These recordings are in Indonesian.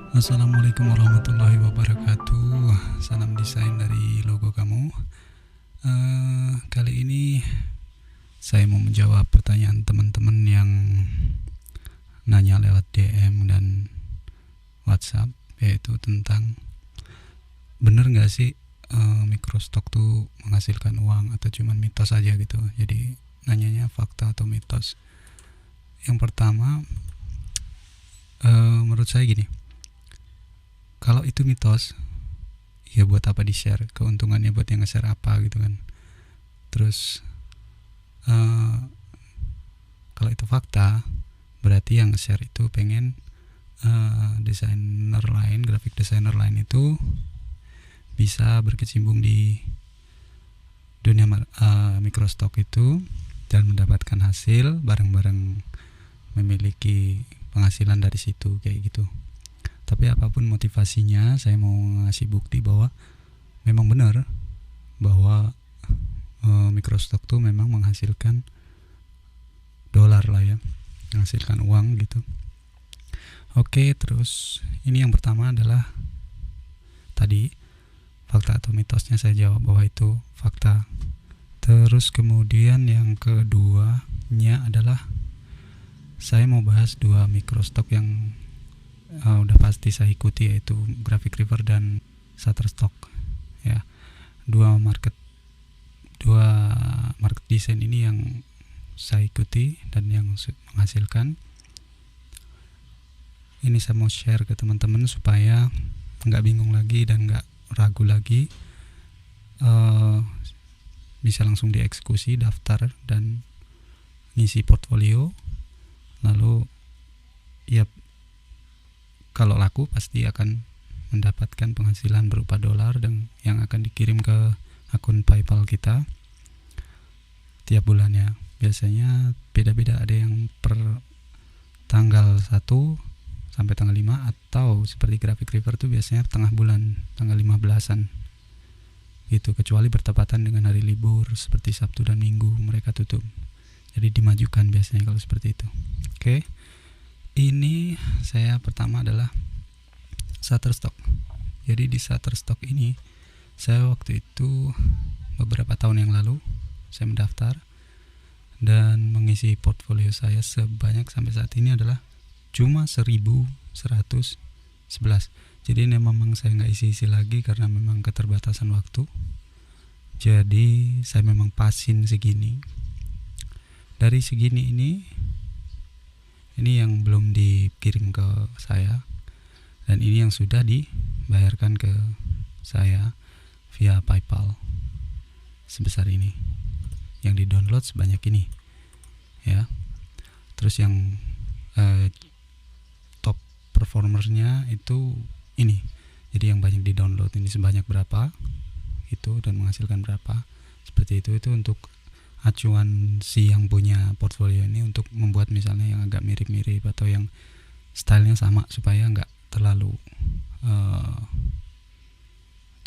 Assalamualaikum warahmatullahi wabarakatuh. Salam desain dari logo kamu. Kali ini saya mau menjawab pertanyaan teman-teman yang nanya lewat DM dan WhatsApp, yaitu tentang bener nggak sih microstock tuh menghasilkan uang atau cuman mitos aja gitu. Jadi nanyanya fakta atau mitos. Yang pertama, menurut saya gini. Kalau itu mitos, ya buat apa di-share? Keuntungannya buat yang nge-share apa gitu kan. Terus kalau itu fakta, berarti yang nge-share itu pengen desainer lain, graphic designer lain itu bisa berkecimpung di dunia microstock itu dan mendapatkan hasil bareng-bareng, memiliki penghasilan dari situ kayak gitu. Tapi apapun motivasinya, saya mau ngasih bukti bahwa memang benar bahwa microstock tuh memang menghasilkan dolar lah ya, menghasilkan uang gitu. Oke, terus ini yang pertama adalah tadi fakta atau mitosnya, saya jawab bahwa itu fakta. Terus kemudian yang keduanya adalah saya mau bahas dua microstock yang udah pasti saya ikuti, yaitu Graphic River dan Shutterstock ya. Dua market desain ini yang saya ikuti dan yang menghasilkan. Ini saya mau share ke teman-teman supaya nggak bingung lagi dan nggak ragu lagi, bisa langsung dieksekusi, daftar dan ngisi portfolio. Lalu ya kalau laku pasti akan mendapatkan penghasilan berupa dolar dan yang akan dikirim ke akun PayPal kita tiap bulannya. Biasanya beda-beda, ada yang per tanggal 1 sampai tanggal 5, atau seperti Graphic River tuh biasanya tengah bulan, tanggal 15-an gitu, kecuali bertepatan dengan hari libur seperti Sabtu dan Minggu mereka tutup. Jadi dimajukan biasanya kalau seperti itu. Oke. Ini saya pertama adalah Shutterstock. Jadi di Shutterstock ini saya waktu itu beberapa tahun yang lalu saya mendaftar dan mengisi portfolio saya sebanyak sampai saat ini adalah cuma 1111. Jadi ini memang saya nggak isi-isi lagi karena memang keterbatasan waktu. Jadi saya memang pasin segini. Dari segini ini yang belum dikirim ke saya, dan ini yang sudah dibayarkan ke saya via PayPal sebesar ini. Yang di-download sebanyak ini ya. Terus yang top performernya itu ini. Jadi yang banyak di-download ini sebanyak berapa itu dan menghasilkan berapa. Seperti itu untuk acuan si yang punya portfolio ini untuk membuat misalnya yang agak mirip-mirip atau yang stylenya sama, supaya nggak terlalu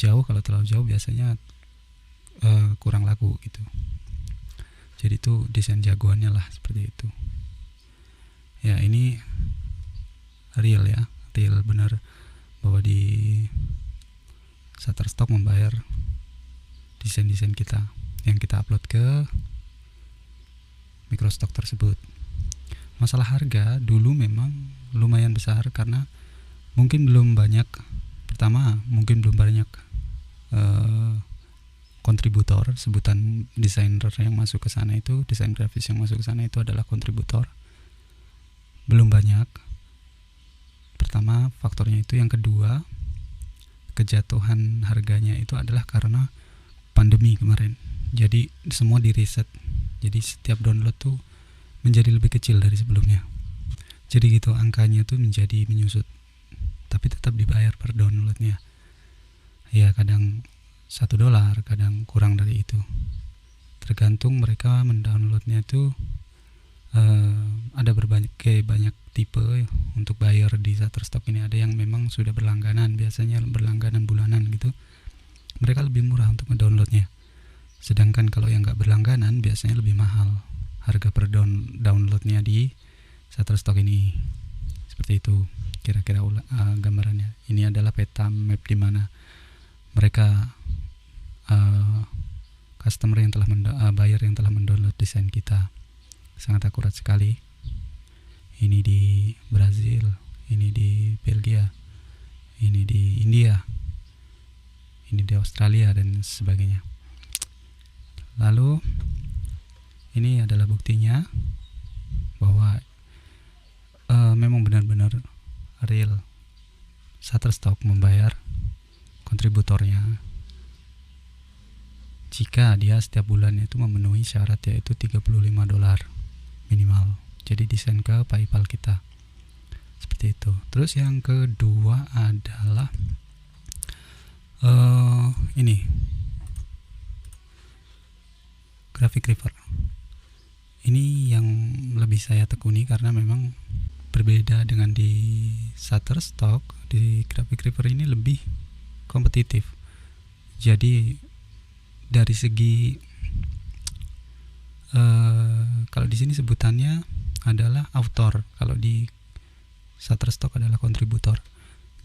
jauh. Kalau terlalu jauh biasanya kurang laku gitu. Jadi itu desain jagoannya lah, seperti itu ya. Ini real ya, real benar bahwa di Shutterstock membayar desain-desain kita yang kita upload ke microstock tersebut. Masalah harga dulu memang lumayan besar karena mungkin belum banyak, pertama mungkin belum banyak kontributor. Sebutan desainer yang masuk ke sana itu, desain grafis yang masuk ke sana itu adalah kontributor, belum banyak. Pertama faktornya itu. Yang kedua, kejatuhan harganya itu adalah karena pandemi kemarin. Jadi semua di reset. Jadi setiap download tuh menjadi lebih kecil dari sebelumnya. Jadi gitu angkanya tuh menjadi menyusut. Tapi tetap dibayar per downloadnya. Ya kadang $1, kadang kurang dari itu. Tergantung mereka mendownloadnya itu ada banyak tipe untuk bayar di Shutterstock ini. Ada yang memang sudah berlangganan, biasanya berlangganan bulanan gitu. Mereka lebih murah untuk mendownloadnya. Sedangkan kalau yang nggak berlangganan biasanya lebih mahal harga per downloadnya di Shutterstock ini. Seperti itu. kira-kira gambarannya. Ini adalah peta map di mana mereka customer yang telah buyer yang telah mendownload desain kita. Sangat akurat sekali. Ini di Brazil, ini di Belgia, ini di India, ini di Australia dan sebagainya. Lalu ini adalah buktinya bahwa memang benar-benar real Shutterstock membayar kontributornya jika dia setiap bulannya itu memenuhi syarat, yaitu $35 minimal. Jadi desain ke PayPal kita seperti itu. Terus yang kedua adalah ini Graphic River. Ini yang lebih saya tekuni karena memang berbeda dengan di Shutterstock. Di Graphic River ini lebih kompetitif. Jadi dari segi kalau di sini sebutannya adalah author, kalau di Shutterstock adalah kontributor.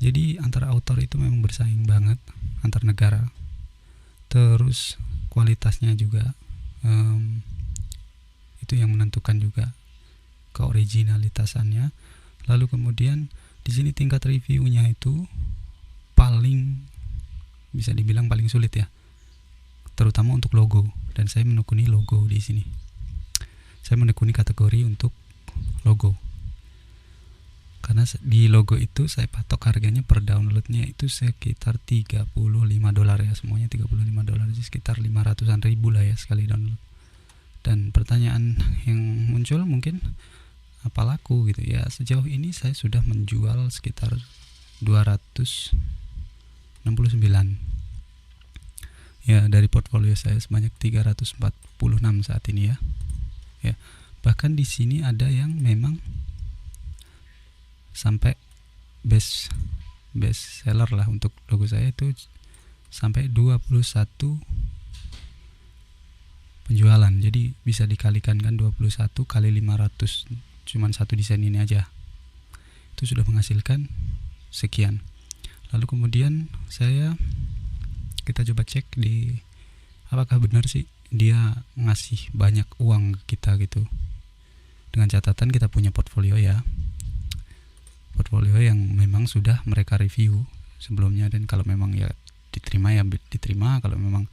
Jadi antara author itu memang bersaing banget antar negara. Terus kualitasnya juga itu yang menentukan juga keoriginalitasannya. Lalu kemudian di sini tingkat reviewnya itu paling bisa dibilang paling sulit ya, terutama untuk logo, dan saya menekuni logo di sini. Saya menekuni kategori untuk logo karena di logo itu saya patok harganya per downloadnya itu sekitar $35 ya, semuanya $35, jadi sekitar 500-an ribu lah ya sekali download. Dan pertanyaan yang muncul mungkin apa laku gitu ya. Sejauh ini saya sudah menjual sekitar 269 ya, dari portfolio saya sebanyak 346 saat ini ya. Ya, bahkan di sini ada yang memang sampai best seller lah untuk logo saya itu sampai 21 penjualan. Jadi bisa dikalikan kan 21 kali 500, cuman satu desain ini aja itu sudah menghasilkan sekian. Lalu kemudian kita coba cek di apakah benar sih dia ngasih banyak uang ke kita gitu, dengan catatan kita punya portfolio ya, portfolio yang memang sudah mereka review sebelumnya, dan kalau memang ya diterima ya diterima, kalau memang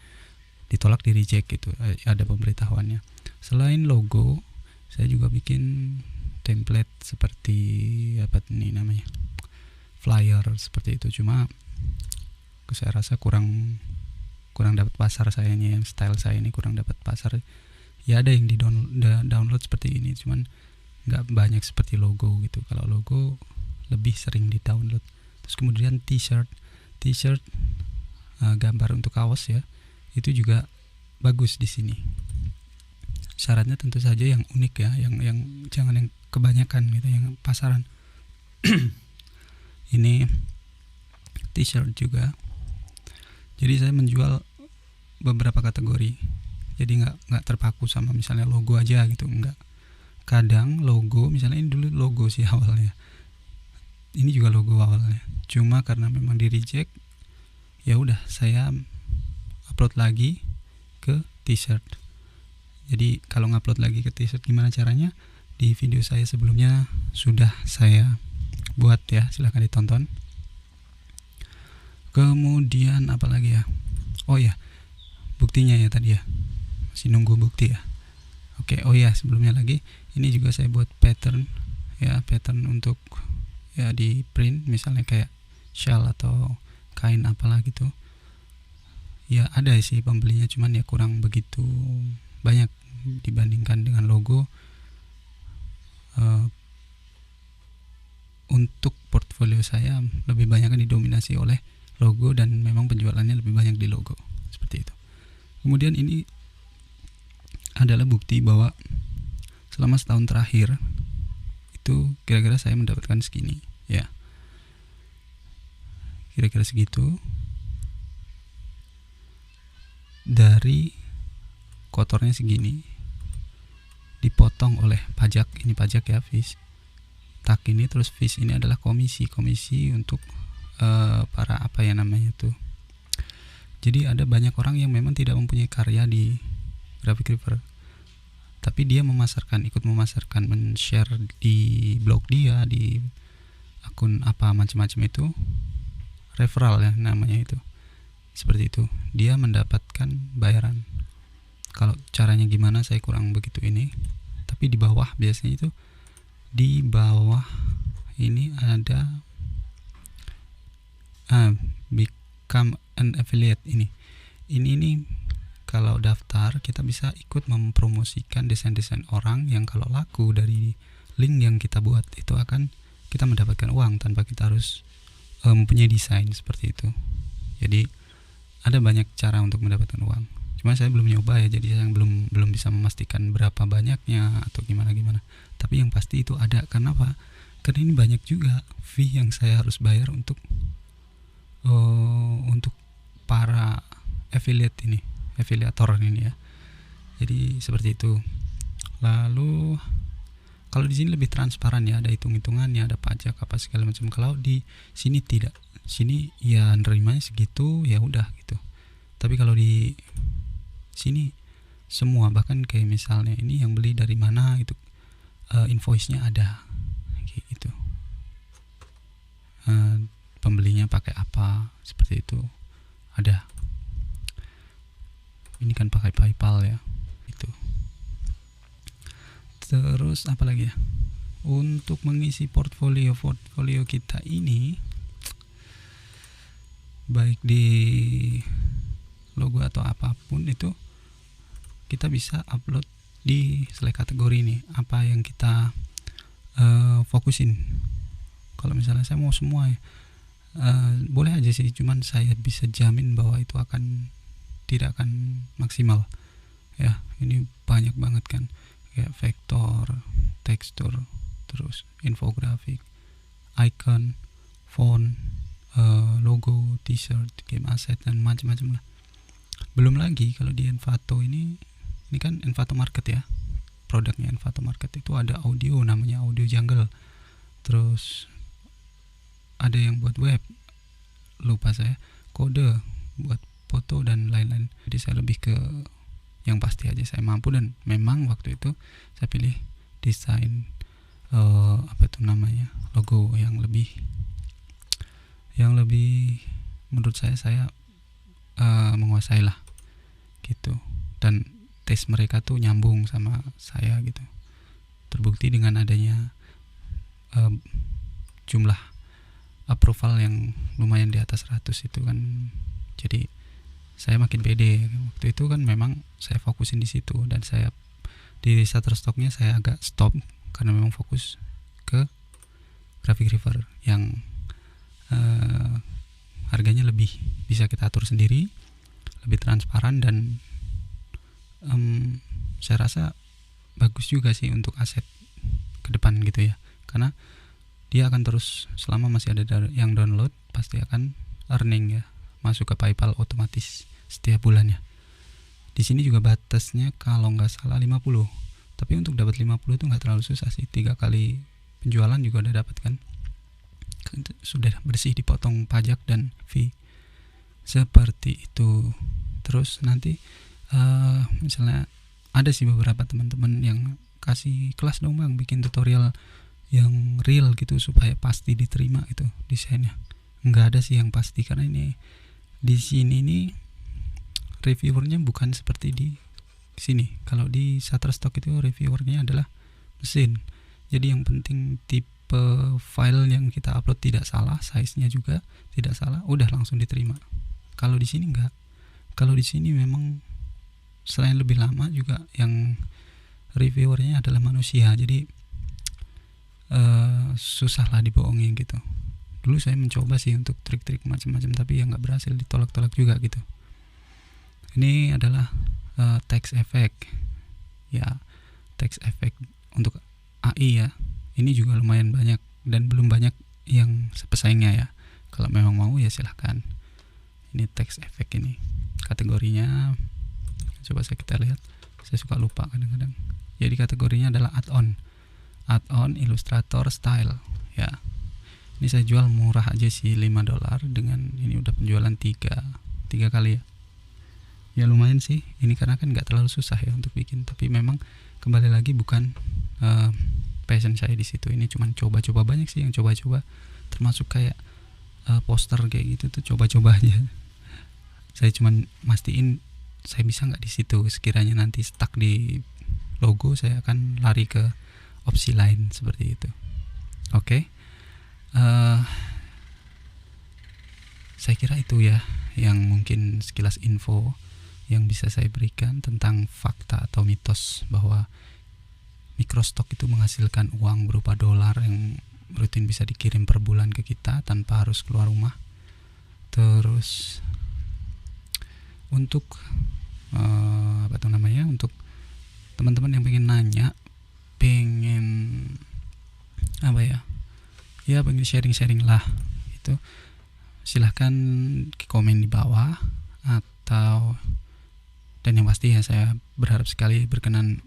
ditolak di reject gitu, ada pemberitahuannya. Selain logo, saya juga bikin template seperti apa ini namanya, flyer seperti itu. Cuma saya rasa kurang dapat pasar sayanya, yang style saya ini kurang dapat pasar. Ya ada yang di download seperti ini, cuman nggak banyak seperti logo gitu. Kalau logo lebih sering di download. Terus kemudian t-shirt gambar untuk kaos ya, itu juga bagus di sini. Syaratnya tentu saja yang unik ya, yang jangan yang kebanyakan gitu, yang pasaran. Ini t-shirt juga. Jadi saya menjual beberapa kategori. Jadi nggak terpaku sama misalnya logo aja gitu, enggak. Kadang logo, misalnya ini dulu logo sih awalnya. Ini juga logo awalnya. Cuma karena memang di reject, ya udah saya upload lagi ke t-shirt. Jadi kalau ngupload lagi ke t-shirt gimana caranya? Di video saya sebelumnya sudah saya buat ya, silahkan ditonton. Kemudian apa lagi ya? Oh ya, buktinya ya tadi ya. Masih nunggu bukti ya. Oke, oh ya sebelumnya lagi, ini juga saya buat pattern ya, pattern untuk ya di print, misalnya kayak shawl atau kain apalah gitu. Ya ada sih pembelinya, cuman ya kurang begitu banyak dibandingkan dengan logo. Untuk portfolio saya lebih banyak didominasi oleh logo, dan memang penjualannya lebih banyak di logo seperti itu. Kemudian ini adalah bukti bahwa selama setahun terakhir itu kira-kira saya mendapatkan segini ya, kira-kira segitu. Dari kotornya segini dipotong oleh pajak, ini pajak ya, fees tag ini, terus fees ini adalah komisi untuk para apa ya namanya tuh. Jadi ada banyak orang yang memang tidak mempunyai karya di Graphic River, tapi dia ikut memasarkan, men-share di blog dia, di akun apa macam-macam itu, referral ya namanya itu. Seperti itu, dia mendapatkan bayaran. Kalau caranya gimana saya kurang begitu ini, tapi di bawah biasanya itu, di bawah ini ada become an affiliate ini kalau daftar kita bisa ikut mempromosikan desain-desain orang yang kalau laku dari link yang kita buat itu akan kita mendapatkan uang tanpa kita harus mempunyai desain seperti itu. Jadi ada banyak cara untuk mendapatkan uang. Cuma saya belum nyoba ya, jadi saya belum bisa memastikan berapa banyaknya atau gimana. Tapi yang pasti itu ada. Kenapa? Karena ini banyak juga fee yang saya harus bayar untuk para afiliator ini ya. Jadi seperti itu. Lalu kalau di sini lebih transparan ya, ada hitung-hitungannya, ada pajak apa segala macam. Kalau di sini tidak. Sini ya nerimanya segitu, ya udah gitu. Tapi kalau di sini semua, bahkan kayak misalnya ini yang beli dari mana itu invoice-nya ada gitu. Pembelinya pakai apa seperti itu ada. Ini kan pakai PayPal ya itu. Terus apa lagi ya, untuk mengisi portfolio kita ini, baik di logo atau apapun itu, kita bisa upload di select kategori ini apa yang kita fokusin. Kalau misalnya saya mau semua ya, boleh aja sih, cuman saya bisa jamin bahwa itu tidak akan maksimal ya. Ini banyak banget kan, kayak vektor, tekstur, terus infografik, icon, font, logo, t-shirt, game asset, dan macam-macam lah. Belum lagi kalau di Envato ini kan Envato Market ya, produknya Envato Market itu ada audio, namanya Audio Jungle. Terus ada yang buat web, lupa saya, kode buat foto dan lain-lain. Jadi saya lebih ke yang pasti aja saya mampu, dan memang waktu itu saya pilih desain logo yang lebih menurut saya menguasai lah gitu, dan tes mereka tuh nyambung sama saya gitu. Terbukti dengan adanya jumlah approval yang lumayan di atas 100 itu kan. Jadi saya makin pede. Waktu itu kan memang saya fokusin di situ, dan saya di Shutterstock-nya saya agak stop karena memang fokus ke Graphic River yang harganya lebih bisa kita atur sendiri, lebih transparan, dan saya rasa bagus juga sih untuk aset ke depan gitu ya, karena dia akan terus, selama masih ada yang download pasti akan earning ya, masuk ke PayPal otomatis setiap bulannya. Di sini juga batasnya kalau nggak salah 50, tapi untuk dapat 50 itu nggak terlalu susah sih, 3 kali penjualan juga udah dapat kan, sudah bersih dipotong pajak dan fee seperti itu. Terus nanti misalnya ada sih beberapa teman-teman yang kasih kelas dong bang, bikin tutorial yang real gitu supaya pasti diterima gitu desainnya. Nggak ada sih yang pasti, karena ini di sini nih reviewernya bukan seperti di sini. Kalau di Shutterstock itu reviewernya adalah mesin, jadi yang penting tipe file yang kita upload tidak salah, size-nya juga tidak salah, udah langsung diterima. Kalau di sini enggak. Kalau di sini memang selain lebih lama juga yang reviewernya adalah manusia, jadi susah lah dibohongin gitu. Dulu saya mencoba sih untuk trik-trik macam-macam, tapi ya nggak berhasil, ditolak-tolak juga gitu. Ini adalah text effect ya, text effect untuk AI ya. Ini juga lumayan banyak dan belum banyak yang pesaingnya ya. Kalau memang mau ya silahkan. Ini text effect ini kategorinya, coba kita lihat, saya suka lupa kadang-kadang. Jadi kategorinya adalah add-on. add-on Illustrator Style ya. Ini saya jual murah aja sih, $5 dengan ini udah penjualan tiga kali ya. Ya lumayan sih ini, karena kan nggak terlalu susah ya untuk bikin, tapi memang kembali lagi bukan passion saya di situ. Ini cuman coba-coba, banyak sih yang coba-coba, termasuk kayak poster kayak gitu tuh coba-coba aja. Saya cuman mastiin saya bisa nggak di situ. Sekiranya nanti stuck di logo, saya akan lari ke opsi lain seperti itu. Oke. Saya kira itu ya yang mungkin sekilas info yang bisa saya berikan tentang fakta atau mitos bahwa microstock itu menghasilkan uang berupa dolar yang rutin bisa dikirim per bulan ke kita tanpa harus keluar rumah. Terus untuk untuk teman-teman yang pengen nanya, pengen pengen sharing-sharing lah, itu silahkan komen di bawah, atau dan yang pasti ya saya berharap sekali berkenan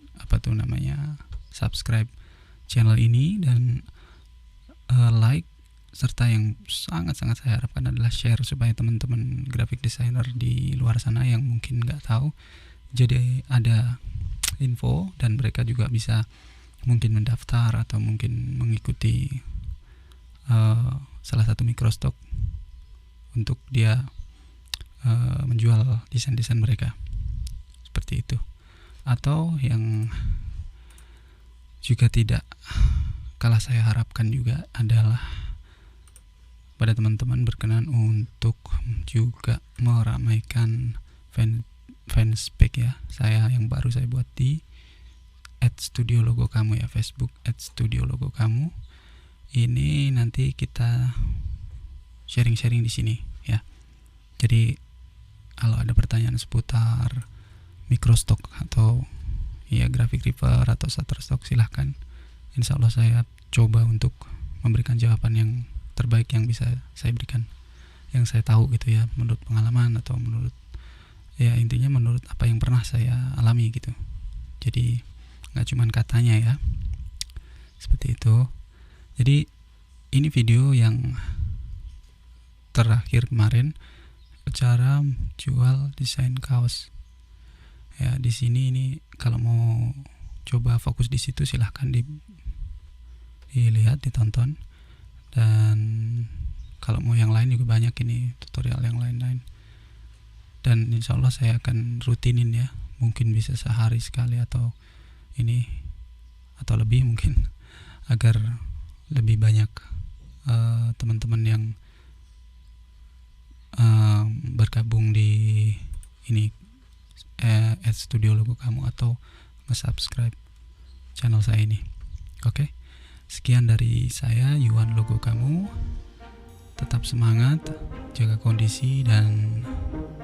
subscribe channel ini dan like, serta yang sangat-sangat saya harapkan adalah share supaya teman-teman graphic designer di luar sana yang mungkin nggak tahu jadi ada info, dan mereka juga bisa mungkin mendaftar atau mungkin mengikuti salah satu microstock untuk dia menjual desain-desain mereka seperti itu. Atau yang juga tidak kalah saya harapkan juga adalah pada teman-teman berkenan untuk juga meramaikan fanspage ya saya yang baru saya buat di @studiologokamu ya, Facebook @studiologokamu. Ini nanti kita sharing-sharing di sini ya. Jadi kalau ada pertanyaan seputar microstock atau ya graphic reaper atau Shutterstock, silahkan. Insya Allah saya coba untuk memberikan jawaban yang terbaik yang bisa saya berikan, yang saya tahu gitu ya, menurut pengalaman atau menurut ya intinya menurut apa yang pernah saya alami gitu. Jadi nggak cuman katanya ya, seperti itu. Jadi ini video yang terakhir kemarin, cara jual desain kaos ya. Di sini ini kalau mau coba fokus di situ silahkan dilihat, ditonton. Dan kalau mau yang lain juga banyak ini tutorial yang lain-lain, dan insya Allah saya akan rutinin ya, mungkin bisa sehari sekali atau lebih mungkin, agar lebih banyak teman-teman yang bergabung di ini @studiologokamu atau nge-subscribe channel saya ini. Oke. Sekian dari saya, Yuan Logo Kamu. Tetap semangat, jaga kondisi, dan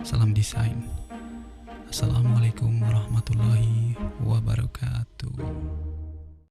salam desain. Assalamualaikum warahmatullahi wabarakatuh.